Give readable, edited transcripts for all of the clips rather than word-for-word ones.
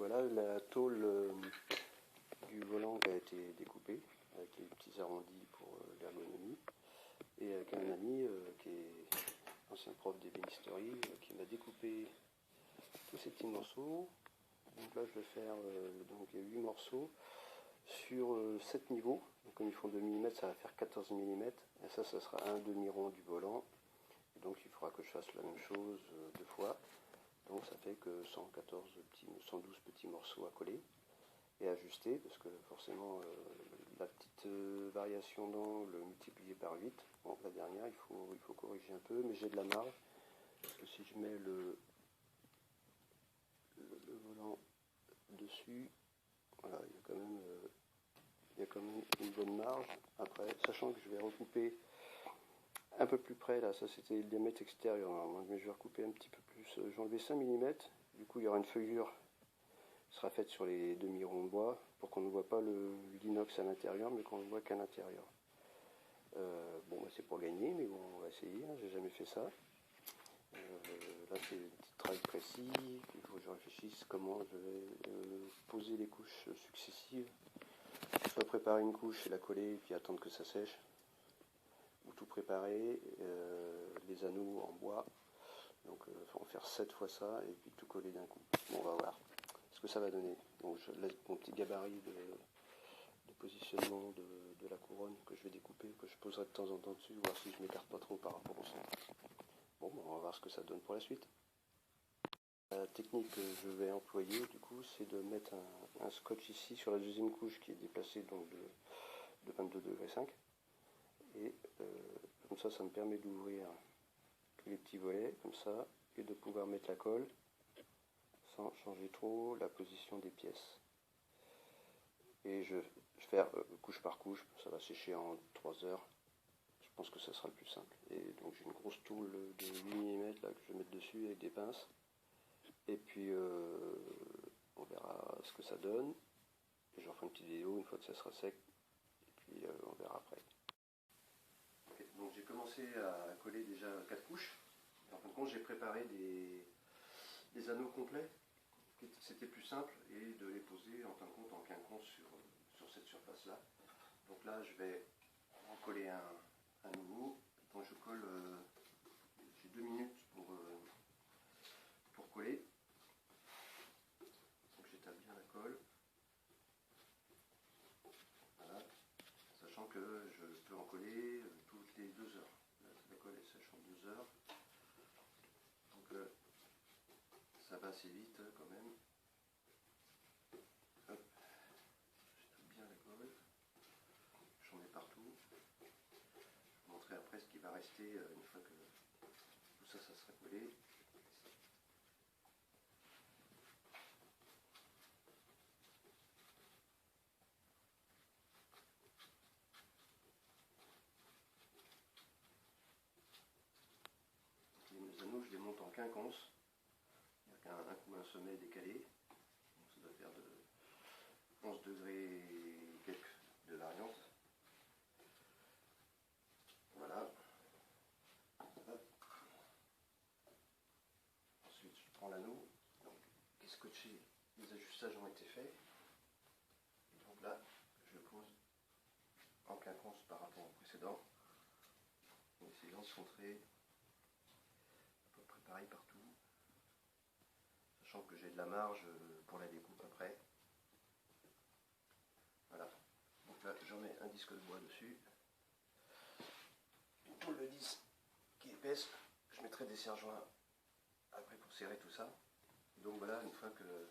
voilà la tôle du volant qui a été découpée avec les petits arrondis pour l'ergonomie, et avec un ami qui est ancien prof d'ébénisterie qui m'a découpé tous ces petits morceaux. Donc là je vais faire donc il y a 8 morceaux sur 7 niveaux. Donc comme ils font 2 mm, ça va faire 14 mm, et ça sera un demi-rond du volant. Et donc il faudra que je fasse la même chose 2 fois. Donc ça fait que 112 petits morceaux à coller et ajuster, parce que forcément la petite variation d'angle multipliée par 8, bon, la dernière il faut corriger un peu, mais j'ai de la marge, parce que si je mets le volant dessus, voilà, il y a quand même une bonne marge. Après, sachant que je vais recouper un peu plus près, là, ça c'était le diamètre extérieur normalement, mais je vais recouper un petit peu plus, j'ai enlevé 5 mm, du coup il y aura une feuillure qui sera faite sur les demi-ronds de bois, pour qu'on ne voit pas l'inox à l'intérieur, mais qu'on ne voit qu'à l'intérieur. Bon, bah, c'est pour gagner, mais bon, on va essayer, hein, j'ai jamais fait ça. Là c'est un petit travail précis, il faut que je réfléchisse comment je vais poser les couches successives, soit préparer une couche et la coller, et puis attendre que ça sèche, ou tout préparer, les anneaux en bois, donc il faut en faire 7 fois ça, et puis tout coller d'un coup. Bon, on va voir ce que ça va donner. Donc je laisse mon petit gabarit de positionnement de la couronne que je vais découper, que je poserai de temps en temps dessus, voir si je m'écarte pas trop par rapport au centre. Bon, on va voir ce que ça donne pour la suite. La technique que je vais employer du coup, c'est de mettre un scotch ici sur la deuxième couche qui est déplacée donc de 22,5 degrés, et comme ça me permet d'ouvrir tous les petits volets comme ça, et de pouvoir mettre la colle sans changer trop la position des pièces. Et je vais faire couche par couche, ça va sécher en 3 heures. Je pense que ça sera le plus simple. Et donc j'ai une grosse toule de 8 mm là, que je vais mettre dessus avec des pinces. Et puis on verra ce que ça donne. Et j'en ferai une petite vidéo une fois que ça sera sec. Et puis on verra après. Okay, donc j'ai commencé à coller déjà 4 couches. Et en fin de compte, j'ai préparé des anneaux complets. C'était plus simple, et de les poser en fin de compte en quinconce sur cette surface là. Donc là je vais en coller un nouveau. Donc je colle, j'ai 2 minutes pour coller. Donc j'étale bien la colle. Voilà. Sachant que je peux en coller toutes les 2 heures. La colle elle sèche en 2 heures. Donc ça va assez vite quand même. Hop. J'étale bien la colle. J'en mets partout. Je vais vous montrer après ce qui va rester une fois que tout ça sera collé. Les anneaux, je les monte en quinconce. Il y a un coup un sommet décalé. Donc ça doit faire de 11 degrés quelques de variance. Voilà. Hop. Ensuite, je prends l'anneau. Donc, qui est scotché, les ajustages ont été faits. Et donc là, je le pose en quinconce par rapport au précédent, en essayant de centrer à peu près pareil partout, sachant que j'ai de la marge pour la découpe après. Voilà. Donc là, j'en mets un disque de bois dessus, une tôle de 10 qui est épaisse. Je mettrai des serre-joints après pour serrer tout ça. Donc voilà, une fois que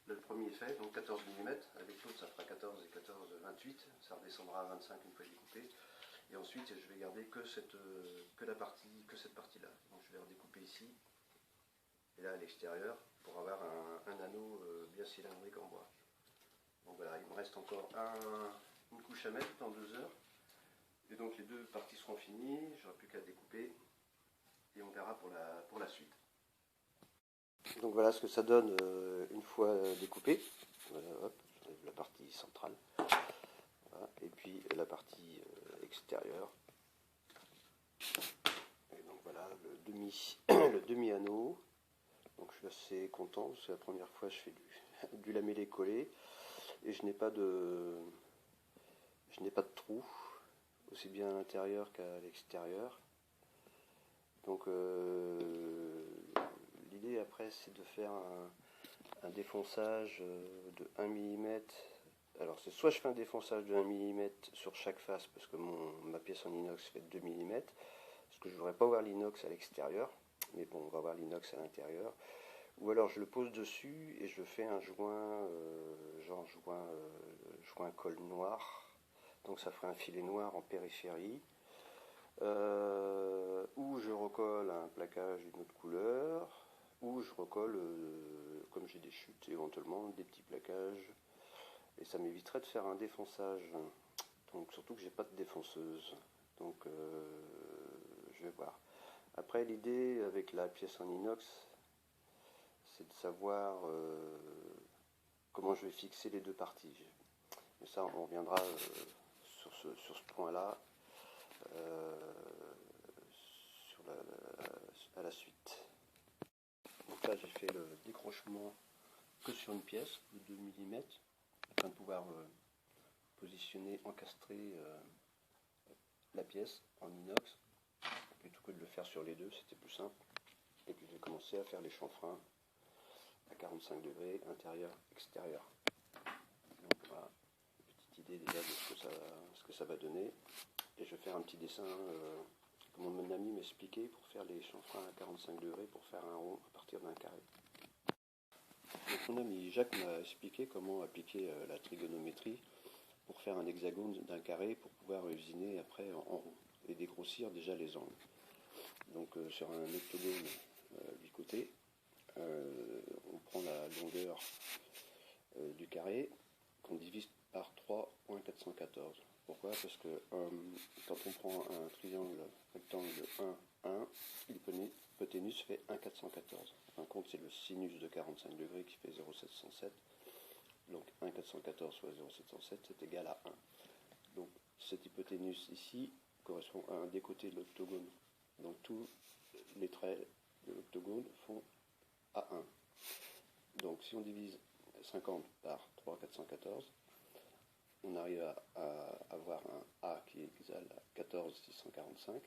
le premier est fait, donc 14 mm, avec l'autre ça fera 14 et 14, 28, ça redescendra à 25 une fois découpé. Et ensuite je vais garder que cette partie-là. Donc je vais redécouper ici, et là à l'extérieur, pour avoir un anneau bien cylindrique en bois. Donc voilà, il me reste encore une couche à mettre dans 2 heures. Et donc les 2 parties seront finies, j'aurai plus qu'à découper, et on verra pour la suite. Donc voilà ce que ça donne une fois découpé. Voilà, hop, j'enlève la partie centrale. Voilà, et puis la partie extérieure. Et donc voilà le demi anneau. Donc je suis assez content, c'est la première fois que je fais du lamellé-collé et je n'ai pas de trou, aussi bien à l'intérieur qu'à l'extérieur. Donc l'idée après c'est de faire un défonçage de 1 mm. Alors c'est soit je fais un défonçage de 1 mm sur chaque face parce que ma pièce en inox fait 2 mm, parce que je ne voudrais pas voir l'inox à l'extérieur, mais bon on va voir l'inox à l'intérieur. Ou alors je le pose dessus et je fais un joint, genre joint colle noir. Donc ça ferait un filet noir en périphérie. Ou je recolle un plaquage d'une autre couleur, ou je recolle, comme j'ai des chutes éventuellement, des petits plaquages. Et ça m'éviterait de faire un défonçage. Donc surtout que j'ai pas de défonceuse. Donc je vais voir. Après l'idée avec la pièce en inox, c'est de savoir comment je vais fixer les deux parties. Mais ça on reviendra sur ce point-là à la suite. Donc là j'ai fait le décrochement que sur une pièce de 2 mm afin de pouvoir positionner, encastrer la pièce en inox plutôt que de le faire sur les deux, c'était plus simple. Et puis j'ai commencé à faire les chanfreins à 45 degrés, intérieur, extérieur. Donc voilà, une petite idée déjà de ce que ça va donner. Et je vais faire un petit dessin, comme mon ami m'expliquait, pour faire les chanfreins à 45 degrés, pour faire un rond à partir d'un carré. Donc mon ami Jacques m'a expliqué comment appliquer la trigonométrie pour faire un hexagone d'un carré pour pouvoir usiner après en rond et dégrossir déjà les angles. Donc sur un octogone 8 côtés, on prend la longueur du carré qu'on divise par 3.414. Pourquoi? Parce que quand on prend un triangle rectangle de 1, 1, l'hypoténuse fait 1,414. En compte, c'est le sinus de 45 degrés qui fait 0,707. Donc 1,414 fois 0,707, c'est égal à 1. Donc cette hypoténuse ici correspond à un des côtés de l'octogone. Donc tous les traits de l'octogone font A1. Donc si on divise 50 par 3,414, on arrive à avoir un A qui égale à 14,645.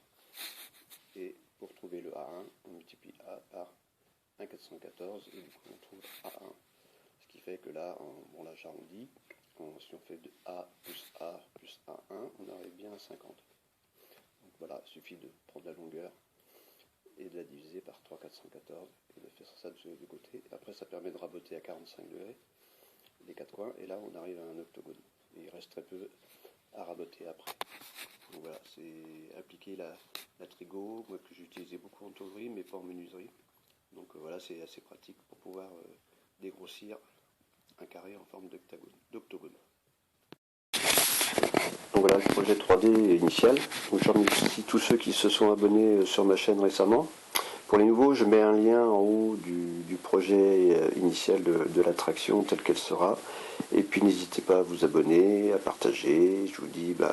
Et pour trouver le A1, on multiplie A par 1,414 et du coup on trouve A1. Ce qui fait que là, là j'arrondis, si on fait de A plus A1, on arrive bien à 50. Donc voilà, il suffit de prendre la longueur et de la diviser par 3,414 et de faire ça de ce côté. Après ça permet de raboter à 45 degrés les quatre coins et là on arrive à un octogone. Et il reste très peu à raboter après. Donc voilà, c'est appliquer la trigo, moi que j'ai utilisé beaucoup en tôlerie mais pas en menuiserie. Donc voilà, c'est assez pratique pour pouvoir dégrossir un carré en forme d'octogone. Donc voilà le projet 3D initial. Donc je remercie tous ceux qui se sont abonnés sur ma chaîne récemment. Pour les nouveaux, je mets un lien en haut du projet initial de l'attraction telle qu'elle sera. Et puis n'hésitez pas à vous abonner, à partager. Je vous dis